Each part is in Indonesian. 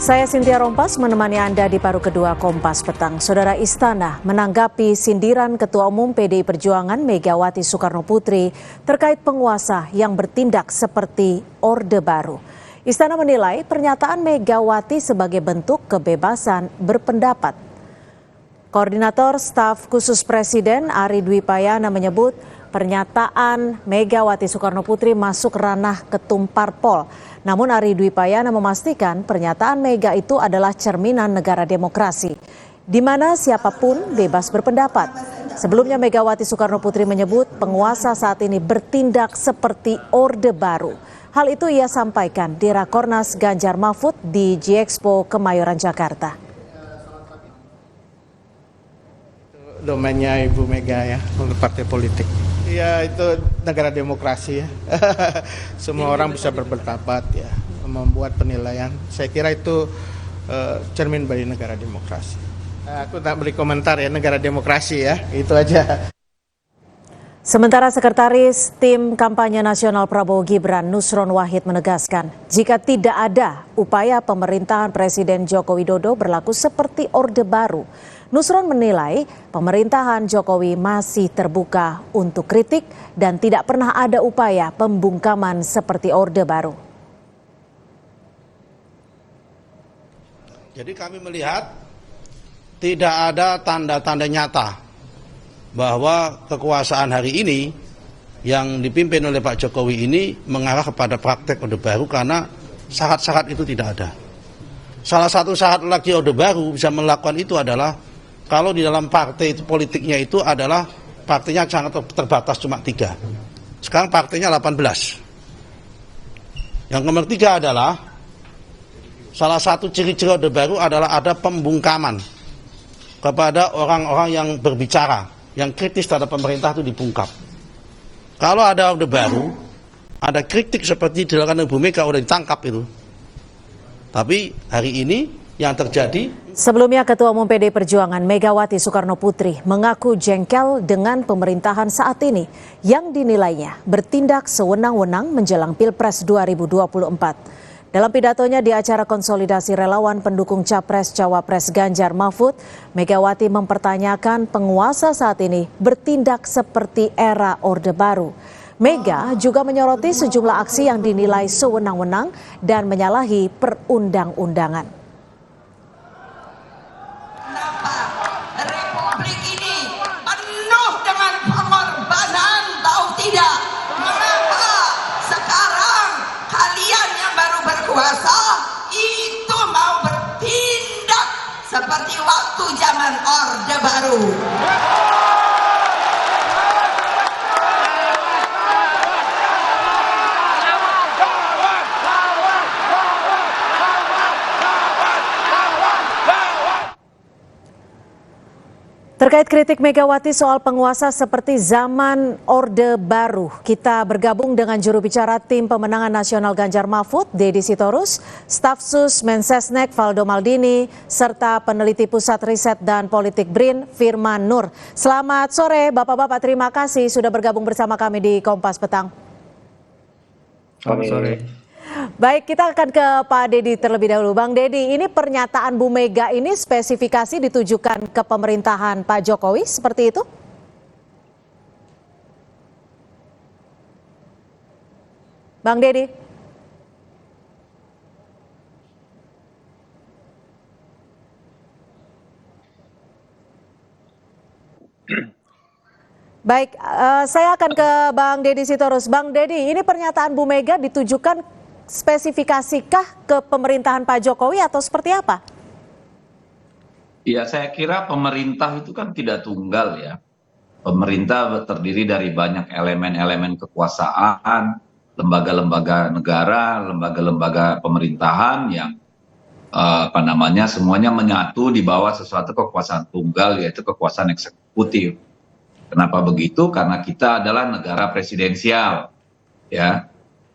Saya Cynthia Rompas menemani Anda di paruh kedua Kompas Petang. Saudara, Istana menanggapi sindiran Ketua Umum PDI Perjuangan Megawati Soekarno Putri terkait penguasa yang bertindak seperti Orde Baru. Istana menilai pernyataan Megawati sebagai bentuk kebebasan berpendapat. Koordinator Staf Khusus Presiden Ari Dwi Payana menyebut pernyataan Megawati Soekarno Putri masuk ranah ketum parpol. Namun Ari Dwi Payana memastikan pernyataan Mega itu adalah cerminan negara demokrasi, di mana siapapun bebas berpendapat. Sebelumnya Megawati Soekarno Putri menyebut penguasa saat ini bertindak seperti Orde Baru. Hal itu ia sampaikan di Rakornas Ganjar Mahfud di G-Expo Kemayoran, Jakarta. Domainnya Ibu Mega ya, untuk partai politik. Ya itu negara demokrasi ya. Semua orang bisa berpendapat ya, membuat penilaian. Saya kira itu cermin bagi negara demokrasi. Aku tak beri komentar ya, negara demokrasi ya, itu aja. Sementara Sekretaris Tim Kampanye Nasional Prabowo Gibran Nusron Wahid menegaskan, jika tidak ada upaya pemerintahan Presiden Joko Widodo berlaku seperti Orde Baru, Nusron menilai pemerintahan Jokowi masih terbuka untuk kritik dan tidak pernah ada upaya pembungkaman seperti Orde Baru. Jadi kami melihat tidak ada tanda-tanda nyata bahwa kekuasaan hari ini yang dipimpin oleh Pak Jokowi ini mengarah kepada praktek Orde Baru, karena syarat-syarat itu tidak ada. Salah satu syarat lagi Orde Baru bisa melakukan itu adalah kalau di dalam partai itu, politiknya itu adalah partainya sangat terbatas, cuma 3. Sekarang partainya 18. Yang nomor 3 adalah salah satu ciri-ciri Orde Baru adalah ada pembungkaman kepada orang-orang yang berbicara, yang kritis terhadap pemerintah itu dibungkam. Kalau ada Orde Baru, ada kritik seperti dilakukan Ibu Mega udah ditangkap itu. Tapi hari ini yang terjadi. Sebelumnya Ketua Umum PDI Perjuangan Megawati Soekarno Putri mengaku jengkel dengan pemerintahan saat ini yang dinilainya bertindak sewenang-wenang menjelang Pilpres 2024. Dalam pidatonya di acara konsolidasi relawan pendukung Capres-Cawapres Ganjar Mahfud, Megawati mempertanyakan penguasa saat ini bertindak seperti era Orde Baru. Mega juga menyoroti sejumlah aksi yang dinilai sewenang-wenang dan menyalahi perundang-undangan. Republik ini penuh dengan pengorbanan, tahu tidak? Mengapa sekarang kalian yang baru berkuasa itu mau bertindak seperti waktu zaman Orde Baru? Terkait kritik Megawati soal penguasa seperti zaman Orde Baru, kita bergabung dengan juru bicara Tim Pemenangan Nasional Ganjar Mahfud, Deddy Sitorus, Staf Sus Mensesnek Valdo Maldini, serta peneliti Pusat Riset dan Politik BRIN Firman Nur. Selamat sore Bapak-Bapak, terima kasih sudah bergabung bersama kami di Kompas Petang. Selamat sore. Baik, kita akan ke Pak Deddy terlebih dahulu. Bang Deddy, ini pernyataan Bu Mega ini spesifikasi ditujukan ke pemerintahan Pak Jokowi, seperti itu? Bang Deddy. Baik, saya akan ke Bang Deddy Sitorus. Bang Deddy, ini pernyataan Bu Mega ditujukan spesifikasikah ke pemerintahan Pak Jokowi atau seperti apa? Ya, saya kira pemerintah itu kan tidak tunggal ya. Pemerintah terdiri dari banyak elemen-elemen kekuasaan, lembaga-lembaga negara, lembaga-lembaga pemerintahan yang semuanya menyatu di bawah sesuatu kekuasaan tunggal, yaitu kekuasaan eksekutif. Kenapa begitu? Karena kita adalah negara presidensial, ya.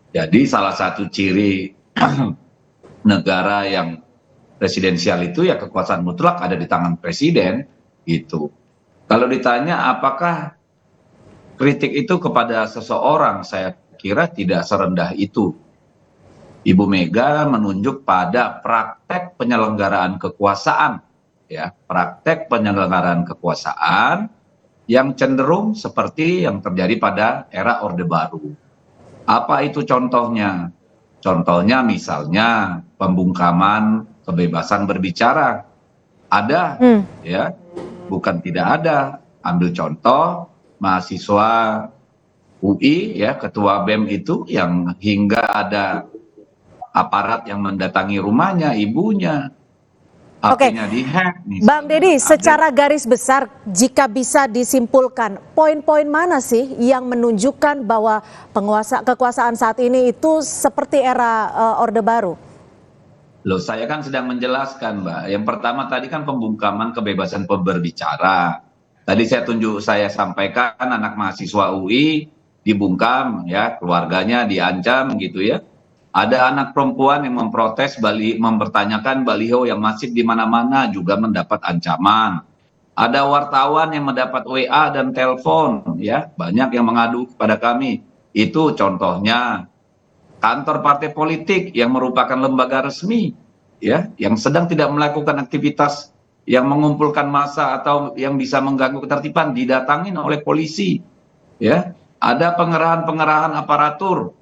Jadi salah satu ciri negara yang presidensial itu ya kekuasaan mutlak ada di tangan presiden gitu. Kalau ditanya apakah kritik itu kepada seseorang, saya kira tidak serendah itu. Ibu Mega menunjuk pada praktek penyelenggaraan kekuasaan, ya, praktek penyelenggaraan kekuasaan yang cenderung seperti yang terjadi pada era Orde Baru. Apa itu contohnya? Contohnya misalnya pembungkaman kebebasan berbicara. Ada, ya, bukan tidak ada. Ambil contoh mahasiswa UI, ya, ketua BEM itu yang hingga ada aparat yang mendatangi rumahnya, ibunya, HP-nya dihack. Bang Deddy, secara garis besar jika bisa disimpulkan, poin-poin mana sih yang menunjukkan bahwa kekuasaan saat ini itu seperti era Orde Baru? Loh, saya kan sedang menjelaskan, Mbak. Yang pertama tadi kan pembungkaman kebebasan berbicara. Tadi saya sampaikan anak mahasiswa UI dibungkam, ya, keluarganya diancam gitu ya. Ada anak perempuan yang memprotes mempertanyakan baliho yang masif di mana-mana juga mendapat ancaman. Ada wartawan yang mendapat WA dan telepon, ya, banyak yang mengadu kepada kami. Itu contohnya. Kantor partai politik yang merupakan lembaga resmi, ya, yang sedang tidak melakukan aktivitas yang mengumpulkan massa atau yang bisa mengganggu ketertiban didatangin oleh polisi, ya. Ada pengerahan aparatur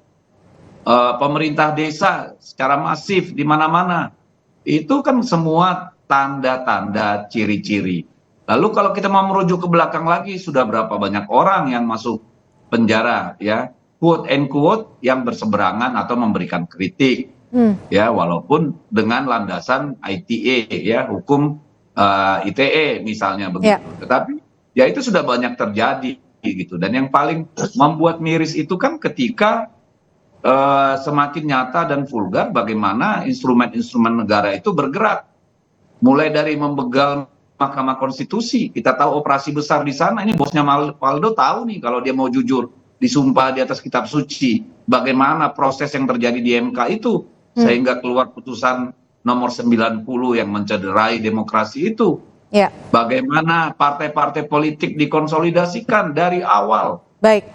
pemerintah desa secara masif di mana-mana. Itu kan semua tanda-tanda ciri-ciri. Lalu kalau kita mau merujuk ke belakang lagi, sudah berapa banyak orang yang masuk penjara, ya, quote and quote, yang berseberangan atau memberikan kritik, ya, walaupun dengan landasan ITE, ya, hukum ITE misalnya begitu. Tetapi ya itu sudah banyak terjadi gitu. Dan yang paling membuat miris itu kan ketika semakin nyata dan vulgar bagaimana instrumen-instrumen negara itu bergerak, mulai dari membegal Mahkamah Konstitusi. Kita tahu operasi besar di sana, ini bosnya Waldo tahu nih kalau dia mau jujur disumpah di atas kitab suci, bagaimana proses yang terjadi di MK itu sehingga keluar putusan nomor 90 yang mencederai demokrasi itu. Bagaimana partai-partai politik dikonsolidasikan dari awal.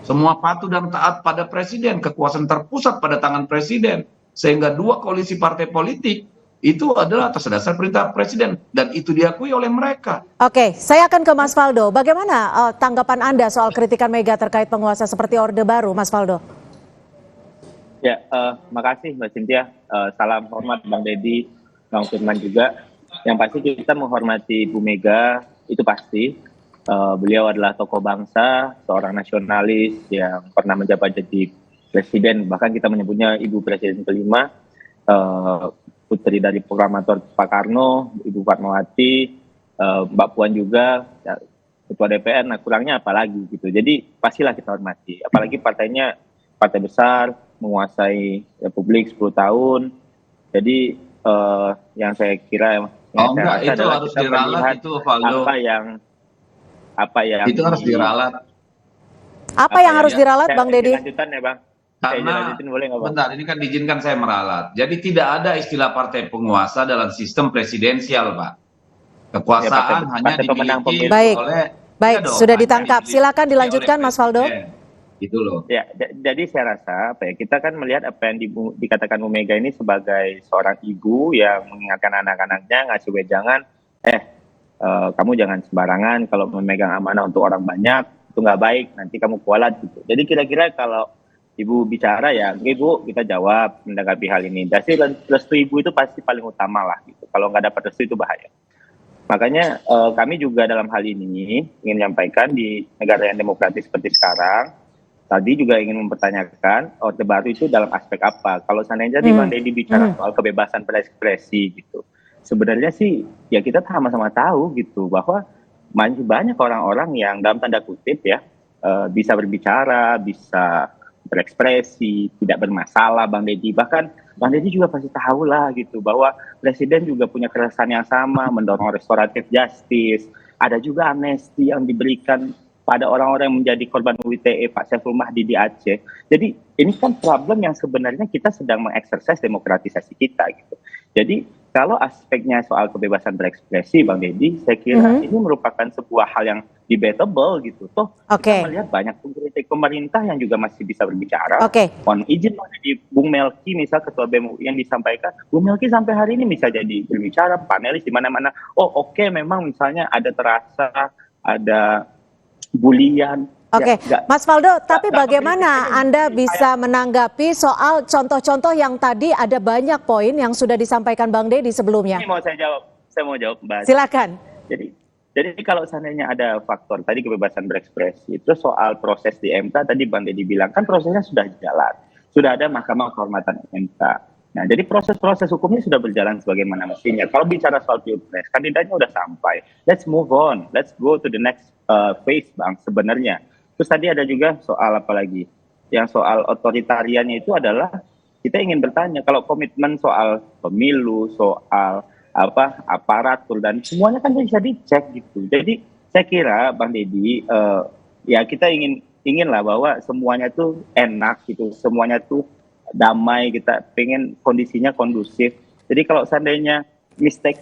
Semua patuh dan taat pada presiden, kekuasaan terpusat pada tangan presiden, sehingga dua koalisi partai politik itu adalah atas dasar perintah presiden dan itu diakui oleh mereka. Oke, saya akan ke Mas Faldo. Bagaimana tanggapan Anda soal kritikan Mega terkait penguasa seperti Orde Baru, Mas Faldo? Ya, makasih Mbak Cynthia. Salam hormat Bang Deddy, Bang Firman juga. Yang pasti kita menghormati Bu Mega, itu pasti. Beliau adalah tokoh bangsa, seorang nasionalis yang pernah menjabat jadi presiden. Bahkan kita menyebutnya Ibu Presiden kelima. Putri dari proklamator Pak Karno, Ibu Fatmawati, Mbak Puan juga, ya, Ketua DPR, nah kurangnya apa lagi gitu. Jadi pastilah kita hormati, apalagi partainya partai besar, menguasai Republik 10 tahun. Jadi yang saya kira saya rasa itu harus diralat itu, Valdo. Apa yang itu harus diralat. Apa yang harus diralat, Bang Deddy? Lanjutan ya, Bang. Karena, bentar, ini kan diizinkan saya meralat. Jadi tidak ada istilah partai penguasa dalam sistem presidensial, Pak. Kekuasaan hanya dimiliki oleh... Baik, sudah ditangkap. Silakan dilanjutkan, Mas Faldo. Gitu loh. Ya, jadi saya rasa kita kan melihat apa yang dikatakan Bu Mega ini sebagai seorang ibu yang mengingatkan anak-anaknya, ngasih wejangan, kamu jangan sembarangan kalau memegang amanah untuk orang banyak, itu nggak baik, nanti kamu kualat gitu. Jadi kira-kira kalau Ibu bicara ya, Ibu kita jawab menanggapi hal ini. Jadi restu Ibu itu pasti paling utama lah gitu. Kalau nggak dapat restu itu bahaya. Makanya kami juga dalam hal ini ingin menyampaikan di negara yang demokratis seperti sekarang, tadi juga ingin mempertanyakan Orde Baru itu dalam aspek apa. Kalau seandainya Bang Deddy bicara soal kebebasan berekspresi gitu, sebenarnya sih ya kita sama-sama tahu gitu bahwa masih banyak orang-orang yang dalam tanda kutip ya bisa berbicara, bisa berekspresi, tidak bermasalah, Bang Deddy. Bahkan Bang Deddy juga pasti tahu lah gitu bahwa presiden juga punya keresahan yang sama, mendorong restoratif justice. Ada juga amnesti yang diberikan pada orang-orang yang menjadi korban UITE, Pak Saiful Mahdi di Aceh. Jadi ini kan problem yang sebenarnya kita sedang mengeksersis demokratisasi kita gitu. Jadi kalau aspeknya soal kebebasan berekspresi, Bang Deddy, saya kira ini merupakan sebuah hal yang debatable gitu. Toh Oke. kita melihat banyak pengkritik pemerintah yang juga masih bisa berbicara. Oke. Mohon izin di Bung Melki, misal Ketua BEM UI yang disampaikan, Bung Melki sampai hari ini bisa jadi berbicara, panelis di mana-mana. Oh oke, memang misalnya ada terasa, ada bulian. Oke, Ya, Mas Faldo, tapi nggak bagaimana Anda bisa menanggapi soal contoh-contoh yang tadi ada banyak poin yang sudah disampaikan Bang Deddy sebelumnya? Ini mau saya mau jawab, Mbak. Silakan. Jadi kalau seandainya ada faktor tadi kebebasan berekspresi, itu soal proses di MK tadi Bang Deddy bilang kan prosesnya sudah jalan, sudah ada Mahkamah Kehormatan MK. Nah, jadi proses-proses hukumnya sudah berjalan sebagaimana mestinya. Kalau bicara soal pilpres, kandidatnya udah sampai. Let's move on, let's go to the next phase, Bang. Sebenarnya. Terus tadi ada juga soal apa lagi? Yang soal otoritariannya itu adalah kita ingin bertanya kalau komitmen soal pemilu, soal aparatur dan semuanya kan bisa dicek gitu. Jadi saya kira Bang Deddy ya kita inginlah bahwa semuanya tuh enak gitu, semuanya tuh damai, kita pengen kondisinya kondusif. Jadi kalau seandainya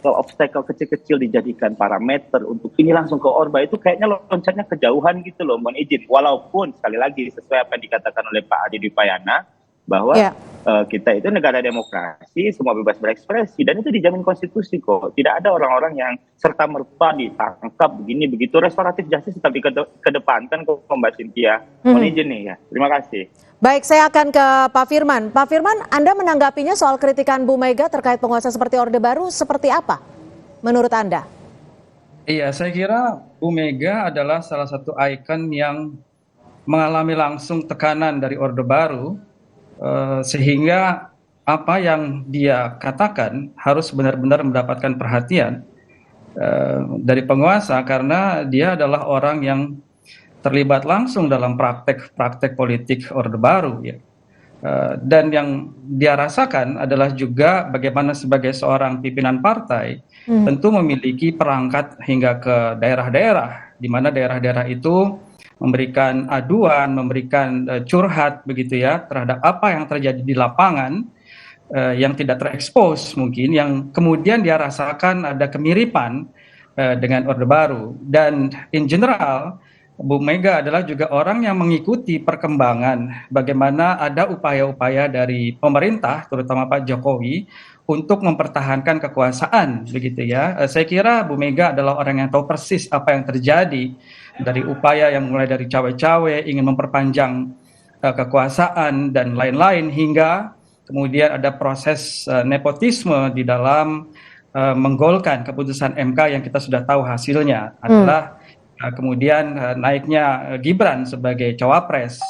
obstacle kecil-kecil dijadikan parameter untuk ini langsung ke Orba itu kayaknya loncatnya kejauhan gitu loh, mohon izin. Walaupun sekali lagi sesuai apa yang dikatakan oleh Pak Adi Dwipayana bahwa kita itu negara demokrasi, semua bebas berekspresi dan itu dijamin konstitusi kok. Tidak ada orang-orang yang serta merta ditangkap begini begitu. Restoratif justice tetap dikedepankan kok Mbak Cynthia. Mohon izin nih ya. Terima kasih. Baik, saya akan ke Pak Firman. Pak Firman, Anda menanggapinya soal kritikan Bu Mega terkait penguasa seperti Orde Baru seperti apa menurut Anda? Iya, saya kira Bu Mega adalah salah satu ikon yang mengalami langsung tekanan dari Orde Baru, sehingga apa yang dia katakan harus benar-benar mendapatkan perhatian dari penguasa karena dia adalah orang yang terlibat langsung dalam praktek politik Orde Baru ya. Dan yang dia rasakan adalah juga bagaimana sebagai seorang pimpinan partai tentu memiliki perangkat hingga ke daerah-daerah di mana daerah-daerah itu memberikan aduan, memberikan curhat begitu ya terhadap apa yang terjadi di lapangan yang tidak terekspos mungkin yang kemudian dia rasakan ada kemiripan dengan Orde Baru. Dan in general Bu Mega adalah juga orang yang mengikuti perkembangan bagaimana ada upaya-upaya dari pemerintah, terutama Pak Jokowi, untuk mempertahankan kekuasaan, begitu ya. Saya kira Bu Mega adalah orang yang tahu persis apa yang terjadi dari upaya yang mulai dari cawe-cawe, ingin memperpanjang kekuasaan dan lain-lain hingga kemudian ada proses nepotisme di dalam menggolkan keputusan MK yang kita sudah tahu hasilnya adalah kemudian naiknya Gibran sebagai cawapres.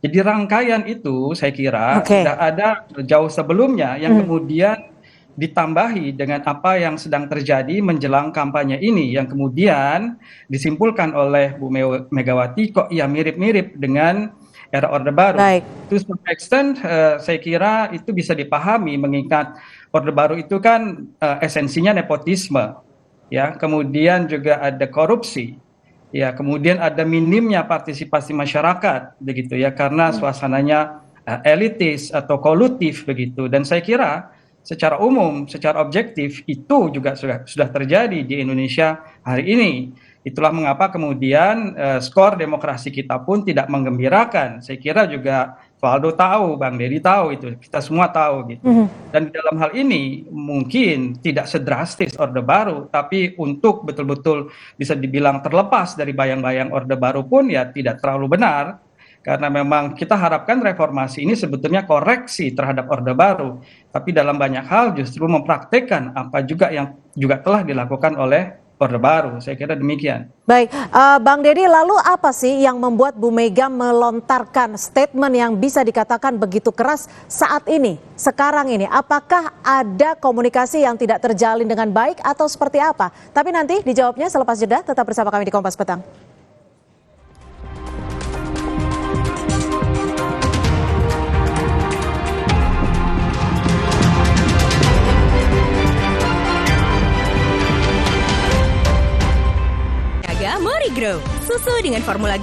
Jadi rangkaian itu saya kira sudah ada jauh sebelumnya yang kemudian ditambahi dengan apa yang sedang terjadi menjelang kampanye ini yang kemudian disimpulkan oleh Bu Megawati kok ia mirip-mirip dengan era Orde Baru. To some extent saya kira itu bisa dipahami mengingat Orde Baru itu kan esensinya nepotisme ya, kemudian juga ada korupsi. Ya, kemudian ada minimnya partisipasi masyarakat begitu ya karena suasananya elitis atau kolutif begitu. Dan saya kira secara umum, secara objektif itu juga sudah terjadi di Indonesia hari ini. Itulah mengapa kemudian skor demokrasi kita pun tidak menggembirakan. Saya kira juga Faldo tahu, Bang Deddy tahu itu, kita semua tahu gitu. Dan dalam hal ini mungkin tidak sedrastis Orde Baru, tapi untuk betul-betul bisa dibilang terlepas dari bayang-bayang Orde Baru pun ya tidak terlalu benar. Karena memang kita harapkan reformasi ini sebetulnya koreksi terhadap Orde Baru. Tapi dalam banyak hal justru mempraktekkan apa juga yang juga telah dilakukan oleh Orde Baru, saya kira demikian. Baik, Bang Deddy, lalu apa sih yang membuat Bu Mega melontarkan statement yang bisa dikatakan begitu keras saat ini, sekarang ini? Apakah ada komunikasi yang tidak terjalin dengan baik atau seperti apa? Tapi nanti dijawabnya selepas jeda, tetap bersama kami di Kompas Petang. Mori Grow, susu dengan formula